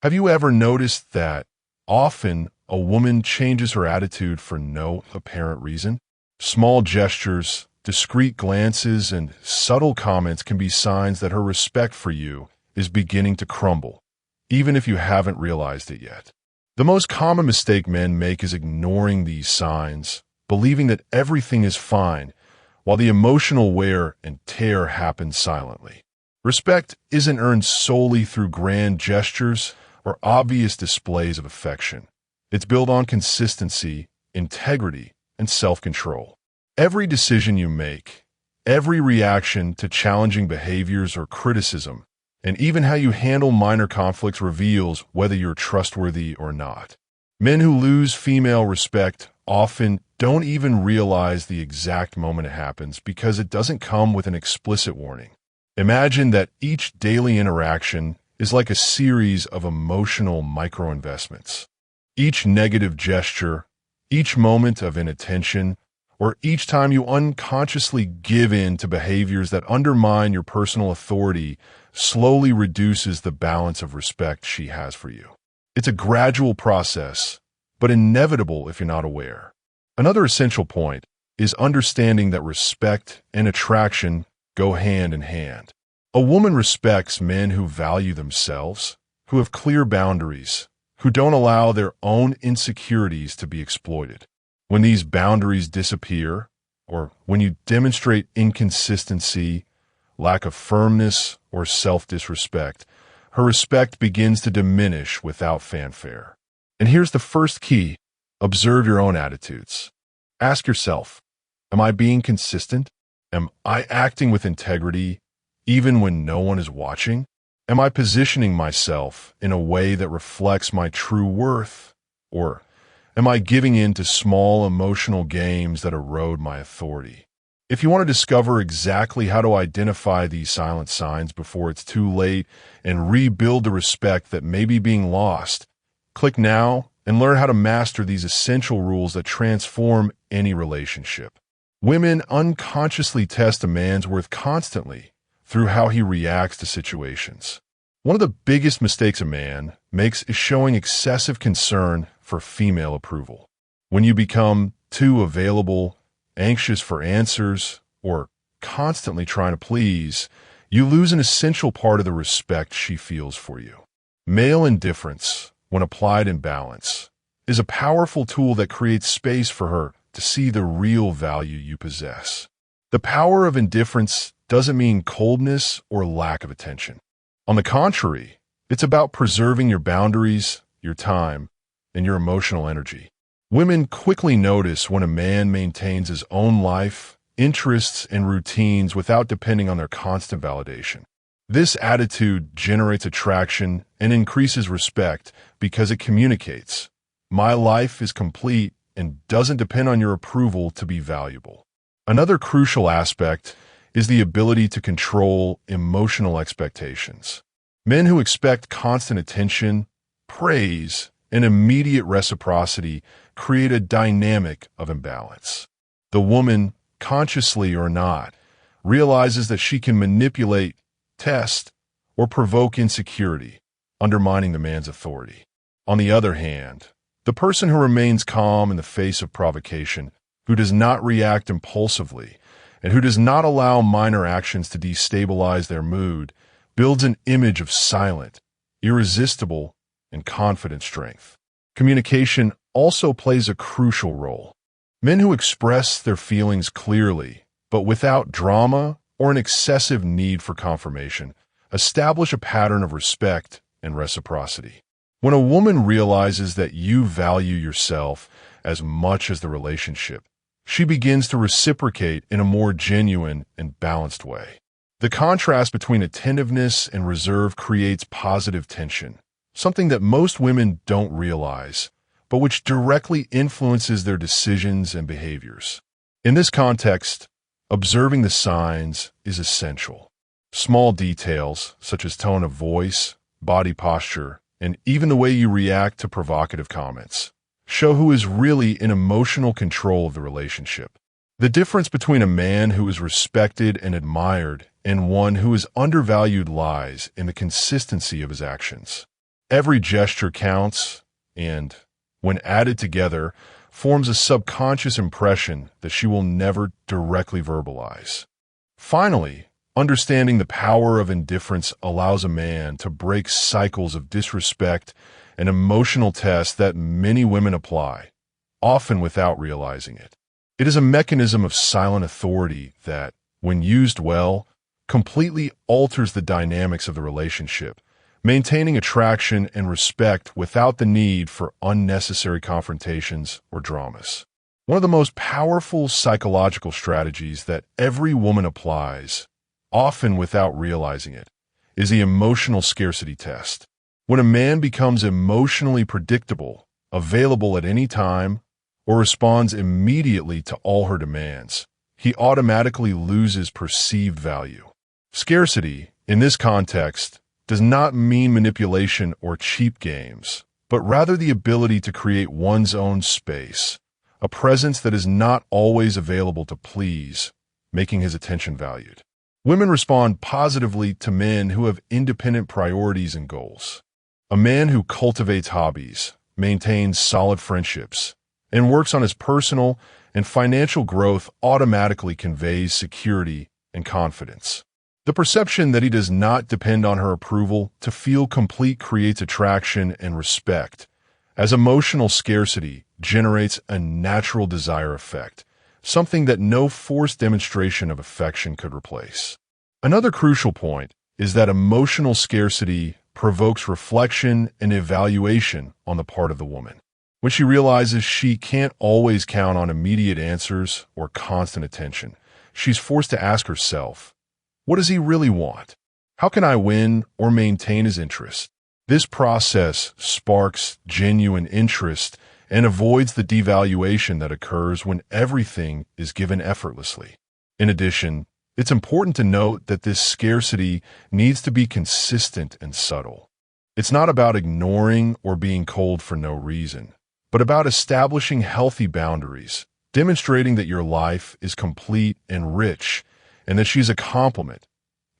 Have you ever noticed that often a woman changes her attitude for no apparent reason? Small gestures, discreet glances, and subtle comments can be signs that her respect for you is beginning to crumble, even if you haven't realized it yet. The most common mistake men make is ignoring these signs, believing that everything is fine, while the emotional wear and tear happen silently. Respect isn't earned solely through grand gestures or obvious displays of affection. It's built on consistency, integrity, and self-control. Every decision you make, every reaction to challenging behaviors or criticism, and even how you handle minor conflicts reveals whether you're trustworthy or not. Men who lose female respect often don't even realize the exact moment it happens because it doesn't come with an explicit warning. Imagine that each daily interaction is like a series of emotional micro-investments. Each negative gesture, each moment of inattention, or each time you unconsciously give in to behaviors that undermine your personal authority slowly reduces the balance of respect she has for you. It's a gradual process, but inevitable if you're not aware. Another essential point is understanding that respect and attraction go hand in hand. A woman respects men who value themselves, who have clear boundaries, who don't allow their own insecurities to be exploited. When these boundaries disappear, or when you demonstrate inconsistency, lack of firmness, or self-disrespect, her respect begins to diminish without fanfare. And here's the first key: observe your own attitudes. Ask yourself, am I being consistent? Am I acting with integrity even when no one is watching? Am I positioning myself in a way that reflects my true worth? Or am I giving in to small emotional games that erode my authority? If you want to discover exactly how to identify these silent signs before it's too late and rebuild the respect that may be being lost, click now and learn how to master these essential rules that transform any relationship. Women unconsciously test a man's worth constantly through how he reacts to situations. One of the biggest mistakes a man makes is showing excessive concern for female approval. When you become too available, anxious for answers, or constantly trying to please, you lose an essential part of the respect she feels for you. Male indifference, when applied in balance, is a powerful tool that creates space for her to see the real value you possess. The power of indifference doesn't mean coldness or lack of attention. On the contrary, it's about preserving your boundaries, your time, and your emotional energy. Women quickly notice when a man maintains his own life, interests, and routines without depending on their constant validation. This attitude generates attraction and increases respect because it communicates, my life is complete and doesn't depend on your approval to be valuable. Another crucial aspect is the ability to control emotional expectations. Men who expect constant attention, praise, and immediate reciprocity create a dynamic of imbalance. The woman, consciously or not, realizes that she can manipulate, test, or provoke insecurity, undermining the man's authority. On the other hand, the person who remains calm in the face of provocation, who does not react impulsively, and who does not allow minor actions to destabilize their mood, builds an image of silent, irresistible, and confident strength. Communication also plays a crucial role. Men who express their feelings clearly, but without drama or an excessive need for confirmation, establish a pattern of respect and reciprocity. When a woman realizes that you value yourself as much as the relationship, she begins to reciprocate in a more genuine and balanced way. The contrast between attentiveness and reserve creates positive tension, something that most women don't realize, but which directly influences their decisions and behaviors. In this context, observing the signs is essential. Small details, such as tone of voice, body posture, and even the way you react to provocative comments, show who is really in emotional control of the relationship. The difference between a man who is respected and admired and one who is undervalued lies in the consistency of his actions. Every gesture counts, and, when added together, forms a subconscious impression that she will never directly verbalize. Finally, understanding the power of indifference allows a man to break cycles of disrespect and emotional tests that many women apply, often without realizing it. It is a mechanism of silent authority that, when used well, completely alters the dynamics of the relationship, maintaining attraction and respect without the need for unnecessary confrontations or dramas. One of the most powerful psychological strategies that every woman applies, often without realizing it, is the emotional scarcity test. When a man becomes emotionally predictable, available at any time, or responds immediately to all her demands, he automatically loses perceived value. Scarcity, in this context, does not mean manipulation or cheap games, but rather the ability to create one's own space, a presence that is not always available to please, making his attention valued. Women respond positively to men who have independent priorities and goals. A man who cultivates hobbies, maintains solid friendships, and works on his personal and financial growth automatically conveys security and confidence. The perception that he does not depend on her approval to feel complete creates attraction and respect, as emotional scarcity generates a natural desire effect, something that no forced demonstration of affection could replace. Another crucial point is that emotional scarcity provokes reflection and evaluation on the part of the woman. When she realizes she can't always count on immediate answers or constant attention, she's forced to ask herself, what does he really want? How can I win or maintain his interest? This process sparks genuine interest and avoids the devaluation that occurs when everything is given effortlessly. In addition, it's important to note that this scarcity needs to be consistent and subtle. It's not about ignoring or being cold for no reason, but about establishing healthy boundaries, demonstrating that your life is complete and rich, and that she's a complement,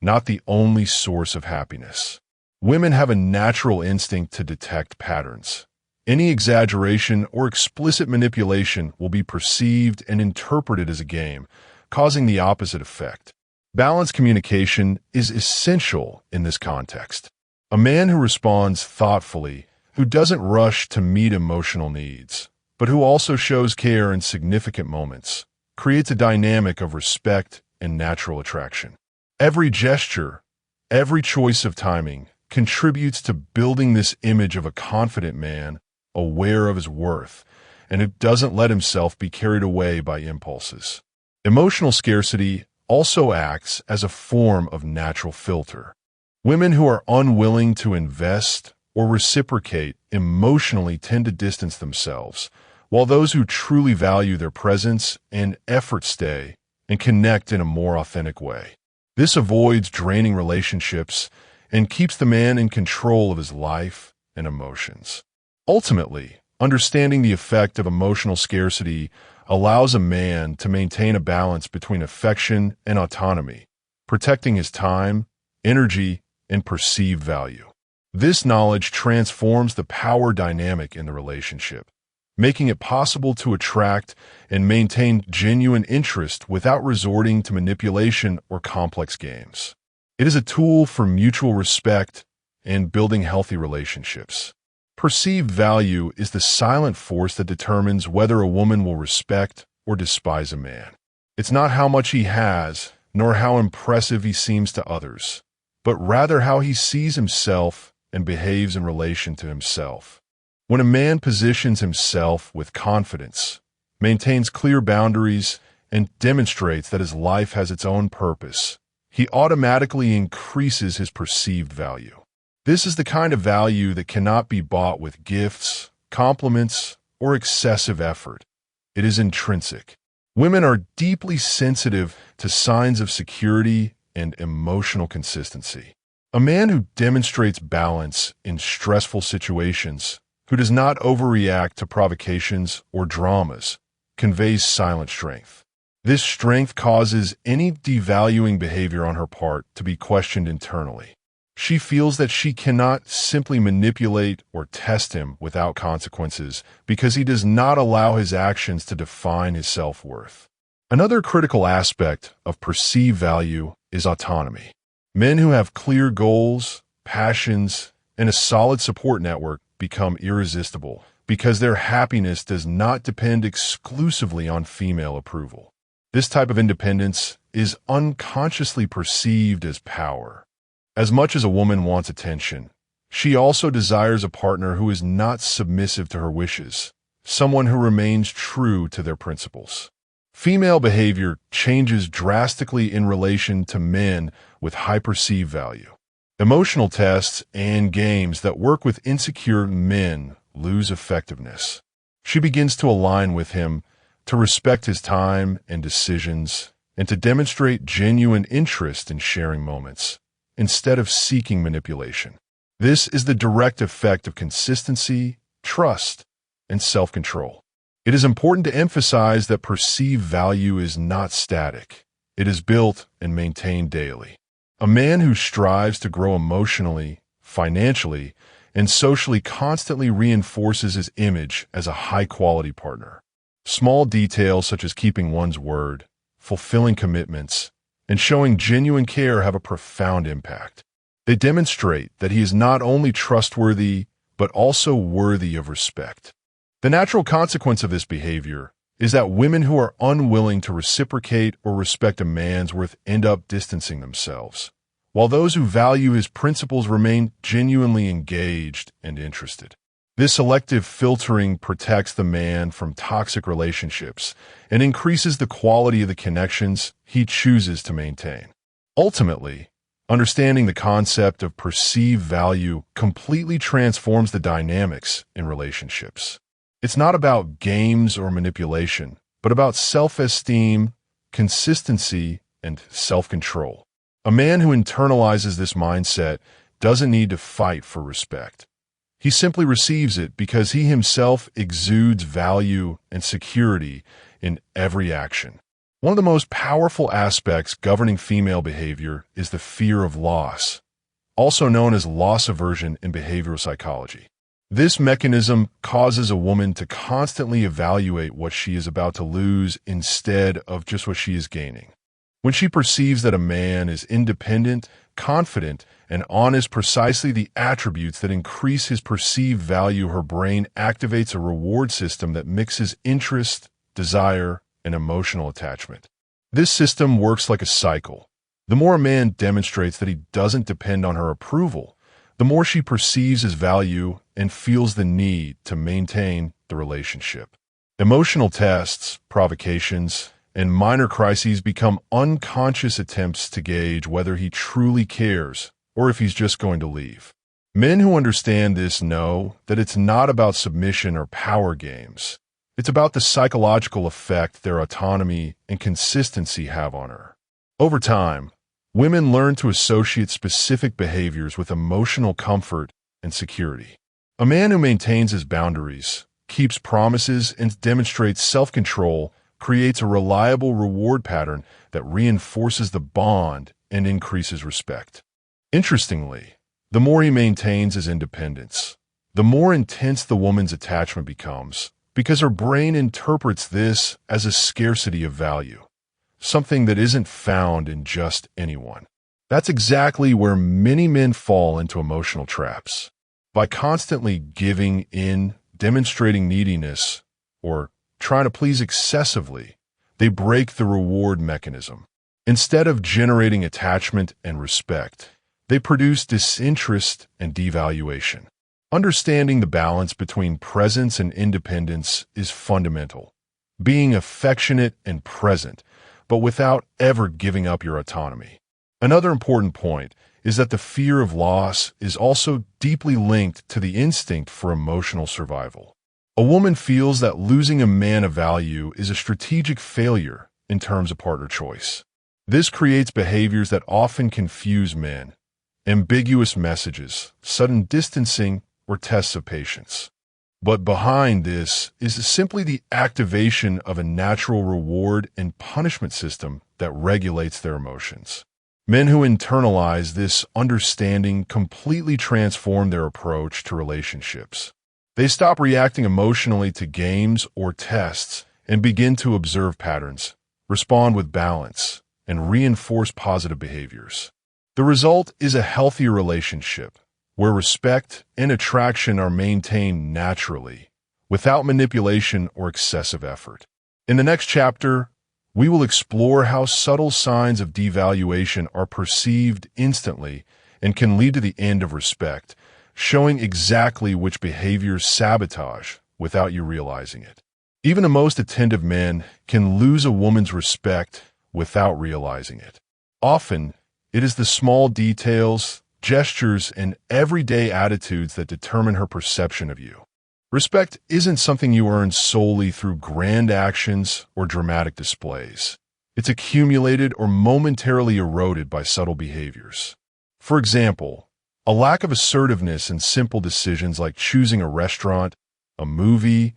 not the only source of happiness. Women have a natural instinct to detect patterns. Any exaggeration or explicit manipulation will be perceived and interpreted as a game, causing the opposite effect. Balanced communication is essential in this context. A man who responds thoughtfully, who doesn't rush to meet emotional needs, but who also shows care in significant moments, creates a dynamic of respect and natural attraction. Every gesture, every choice of timing, contributes to building this image of a confident man, aware of his worth, and who doesn't let himself be carried away by impulses. Emotional scarcity also acts as a form of natural filter. Women who are unwilling to invest or reciprocate emotionally tend to distance themselves, while those who truly value their presence and effort stay and connect in a more authentic way. This avoids draining relationships and keeps the man in control of his life and emotions. Ultimately, understanding the effect of emotional scarcity allows a man to maintain a balance between affection and autonomy, protecting his time, energy, and perceived value. This knowledge transforms the power dynamic in the relationship, making it possible to attract and maintain genuine interest without resorting to manipulation or complex games. It is a tool for mutual respect and building healthy relationships. Perceived value is the silent force that determines whether a woman will respect or despise a man. It's not how much he has, nor how impressive he seems to others, but rather how he sees himself and behaves in relation to himself. When a man positions himself with confidence, maintains clear boundaries, and demonstrates that his life has its own purpose, he automatically increases his perceived value. This is the kind of value that cannot be bought with gifts, compliments, or excessive effort. It is intrinsic. Women are deeply sensitive to signs of security and emotional consistency. A man who demonstrates balance in stressful situations, who does not overreact to provocations or dramas, conveys silent strength. This strength causes any devaluing behavior on her part to be questioned internally. She feels that she cannot simply manipulate or test him without consequences because he does not allow his actions to define his self-worth. Another critical aspect of perceived value is autonomy. Men who have clear goals, passions, and a solid support network become irresistible because their happiness does not depend exclusively on female approval. This type of independence is unconsciously perceived as power. As much as a woman wants attention, she also desires a partner who is not submissive to her wishes, someone who remains true to their principles. Female behavior changes drastically in relation to men with high perceived value. Emotional tests and games that work with insecure men lose effectiveness. She begins to align with him, to respect his time and decisions, and to demonstrate genuine interest in sharing moments, instead of seeking manipulation. This is the direct effect of consistency, trust, and self-control. It is important to emphasize that perceived value is not static. It is built and maintained daily. A man who strives to grow emotionally, financially, and socially constantly reinforces his image as a high-quality partner. Small details such as keeping one's word, fulfilling commitments, and showing genuine care have a profound impact. They demonstrate that he is not only trustworthy, but also worthy of respect. The natural consequence of this behavior is that women who are unwilling to reciprocate or respect a man's worth end up distancing themselves, while those who value his principles remain genuinely engaged and interested. This selective filtering protects the man from toxic relationships and increases the quality of the connections he chooses to maintain. Ultimately, understanding the concept of perceived value completely transforms the dynamics in relationships. It's not about games or manipulation, but about self-esteem, consistency, and self-control. A man who internalizes this mindset doesn't need to fight for respect. He simply receives it because he himself exudes value and security in every action. One of the most powerful aspects governing female behavior is the fear of loss, also known as loss aversion in behavioral psychology. This mechanism causes a woman to constantly evaluate what she is about to lose instead of just what she is gaining. When she perceives that a man is independent, confident, and honest, precisely the attributes that increase his perceived value, her brain activates a reward system that mixes interest, desire, and emotional attachment. This system works like a cycle. The more a man demonstrates that he doesn't depend on her approval, the more she perceives his value and feels the need to maintain the relationship. Emotional tests, provocations, and minor crises become unconscious attempts to gauge whether he truly cares or if he's just going to leave. Men who understand this know that it's not about submission or power games. It's about the psychological effect their autonomy and consistency have on her. Over time, women learn to associate specific behaviors with emotional comfort and security. A man who maintains his boundaries, keeps promises, and demonstrates self-control creates a reliable reward pattern that reinforces the bond and increases respect. Interestingly, the more he maintains his independence, the more intense the woman's attachment becomes, because her brain interprets this as a scarcity of value, something that isn't found in just anyone. That's exactly where many men fall into emotional traps. By constantly giving in, demonstrating neediness, or trying to please excessively, they break the reward mechanism. Instead of generating attachment and respect, they produce disinterest and devaluation. Understanding the balance between presence and independence is fundamental. Being affectionate and present, but without ever giving up your autonomy. Another important point is that the fear of loss is also deeply linked to the instinct for emotional survival. A woman feels that losing a man of value is a strategic failure in terms of partner choice. This creates behaviors that often confuse men, ambiguous messages, sudden distancing, or tests of patience. But behind this is simply the activation of a natural reward and punishment system that regulates their emotions. Men who internalize this understanding completely transform their approach to relationships. They stop reacting emotionally to games or tests and begin to observe patterns, respond with balance, and reinforce positive behaviors. The result is a healthier relationship where respect and attraction are maintained naturally, without manipulation or excessive effort. In the next chapter, we will explore how subtle signs of devaluation are perceived instantly and can lead to the end of respect, showing exactly which behaviors sabotage without you realizing it. Even the most attentive man can lose a woman's respect without realizing it. Often, it is the small details, gestures, and everyday attitudes that determine her perception of you. Respect isn't something you earn solely through grand actions or dramatic displays. It's accumulated or momentarily eroded by subtle behaviors. For example, a lack of assertiveness in simple decisions like choosing a restaurant, a movie,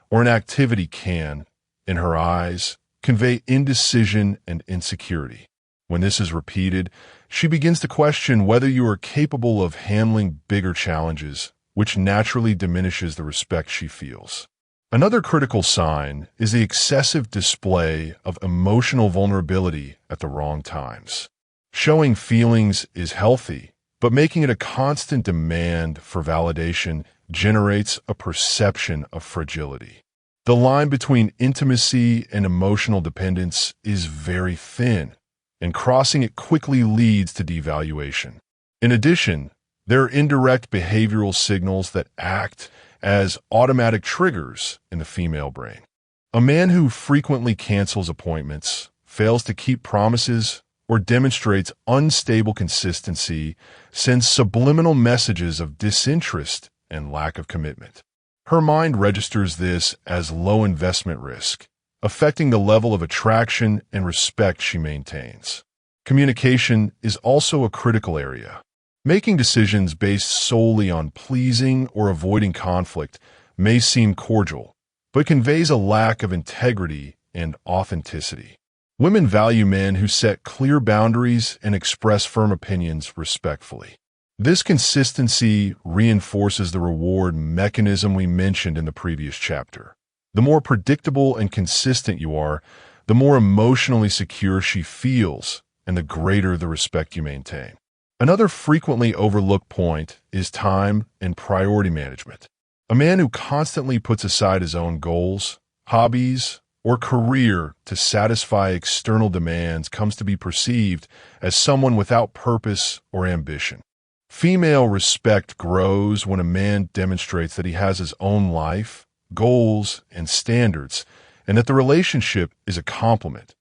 or an activity can, in her eyes, convey indecision and insecurity. When this is repeated, she begins to question whether you are capable of handling bigger challenges, which naturally diminishes the respect she feels. Another critical sign is the excessive display of emotional vulnerability at the wrong times. Showing feelings is healthy, but making it a constant demand for validation generates a perception of fragility. The line between intimacy and emotional dependence is very thin, and crossing it quickly leads to devaluation. In addition, there are indirect behavioral signals that act as automatic triggers in the female brain. A man who frequently cancels appointments, fails to keep promises, or demonstrates unstable consistency sends subliminal messages of disinterest and lack of commitment. Her mind registers this as low investment risk, affecting the level of attraction and respect she maintains. Communication is also a critical area. Making decisions based solely on pleasing or avoiding conflict may seem cordial, but conveys a lack of integrity and authenticity. Women value men who set clear boundaries and express firm opinions respectfully. This consistency reinforces the reward mechanism we mentioned in the previous chapter. The more predictable and consistent you are, the more emotionally secure she feels, and the greater the respect you maintain. Another frequently overlooked point is time and priority management. A man who constantly puts aside his own goals, hobbies, or career to satisfy external demands comes to be perceived as someone without purpose or ambition. Female respect grows when a man demonstrates that he has his own life, goals, and standards, and that the relationship is a complement,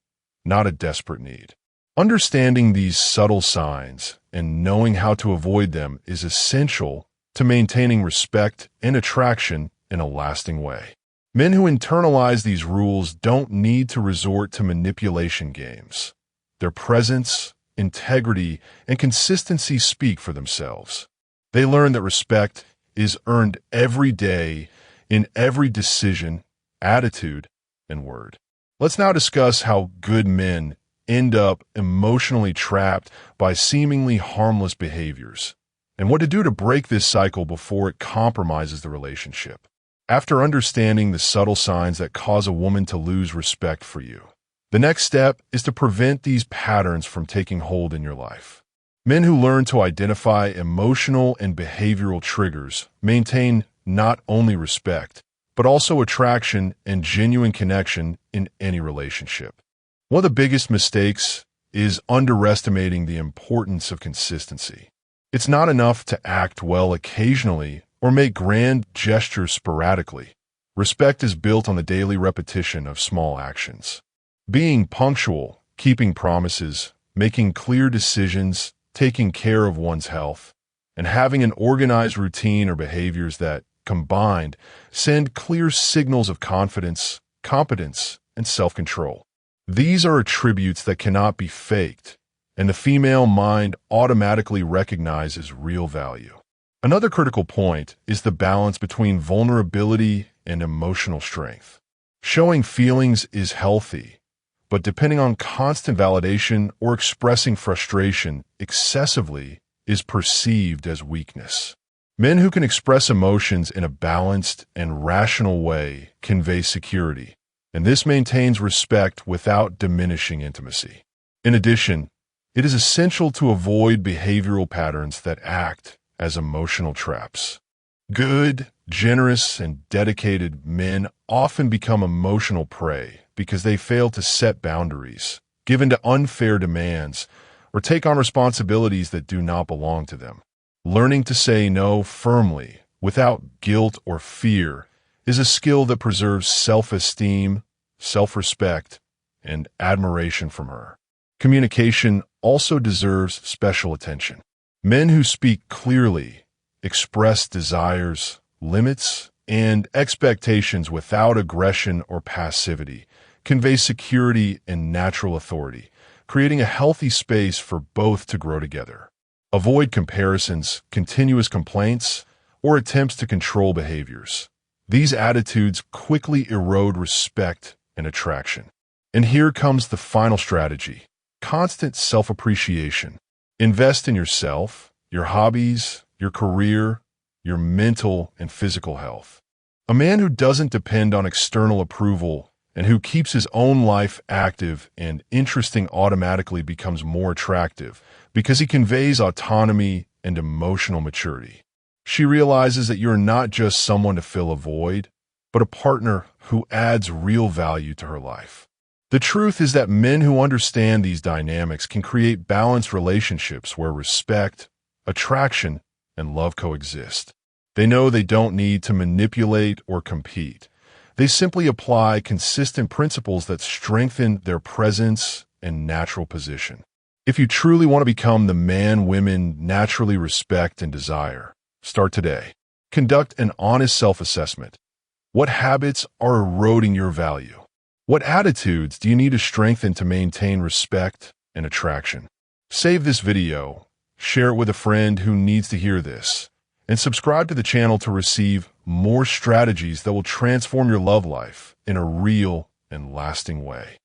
not a desperate need. Understanding these subtle signs and knowing how to avoid them is essential to maintaining respect and attraction in a lasting way. Men who internalize these rules don't need to resort to manipulation games. Their presence, integrity, and consistency speak for themselves. They learn that respect is earned every day in every decision, attitude, and word. Let's now discuss how good men end up emotionally trapped by seemingly harmless behaviors, and what to do to break this cycle before it compromises the relationship. After understanding the subtle signs that cause a woman to lose respect for you, the next step is to prevent these patterns from taking hold in your life. Men who learn to identify emotional and behavioral triggers maintain not only respect, but also attraction and genuine connection in any relationship. One of the biggest mistakes is underestimating the importance of consistency. It's not enough to act well occasionally or make grand gestures sporadically. Respect is built on the daily repetition of small actions. Being punctual, keeping promises, making clear decisions, taking care of one's health, and having an organized routine or behaviors that, combined, send clear signals of confidence, competence, and self-control. These are attributes that cannot be faked, and the female mind automatically recognizes real value. Another critical point is the balance between vulnerability and emotional strength. Showing feelings is healthy, but depending on constant validation or expressing frustration excessively is perceived as weakness. Men who can express emotions in a balanced and rational way convey security, and this maintains respect without diminishing intimacy. In addition, it is essential to avoid behavioral patterns that act as emotional traps. Good, generous, and dedicated men often become emotional prey because they fail to set boundaries, give in to unfair demands, or take on responsibilities that do not belong to them. Learning to say no firmly, without guilt or fear, is a skill that preserves self-esteem, self-respect, and admiration from her. Communication also deserves special attention. Men who speak clearly, express desires, limits, and expectations without aggression or passivity convey security and natural authority, creating a healthy space for both to grow together. Avoid comparisons, continuous complaints, or attempts to control behaviors. These attitudes quickly erode respect and attraction. And here comes the final strategy: constant self-appreciation. Invest in yourself, your hobbies, your career, your mental and physical health. A man who doesn't depend on external approval and who keeps his own life active and interesting automatically becomes more attractive because he conveys autonomy and emotional maturity. She realizes that you're not just someone to fill a void, but a partner who adds real value to her life. The truth is that men who understand these dynamics can create balanced relationships where respect, attraction, and love coexist. They know they don't need to manipulate or compete. They simply apply consistent principles that strengthen their presence and natural position. If you truly want to become the man women naturally respect and desire, start today. Conduct an honest self-assessment. What habits are eroding your value? What attitudes do you need to strengthen to maintain respect and attraction? Save this video, share it with a friend who needs to hear this, and subscribe to the channel to receive more strategies that will transform your love life in a real and lasting way.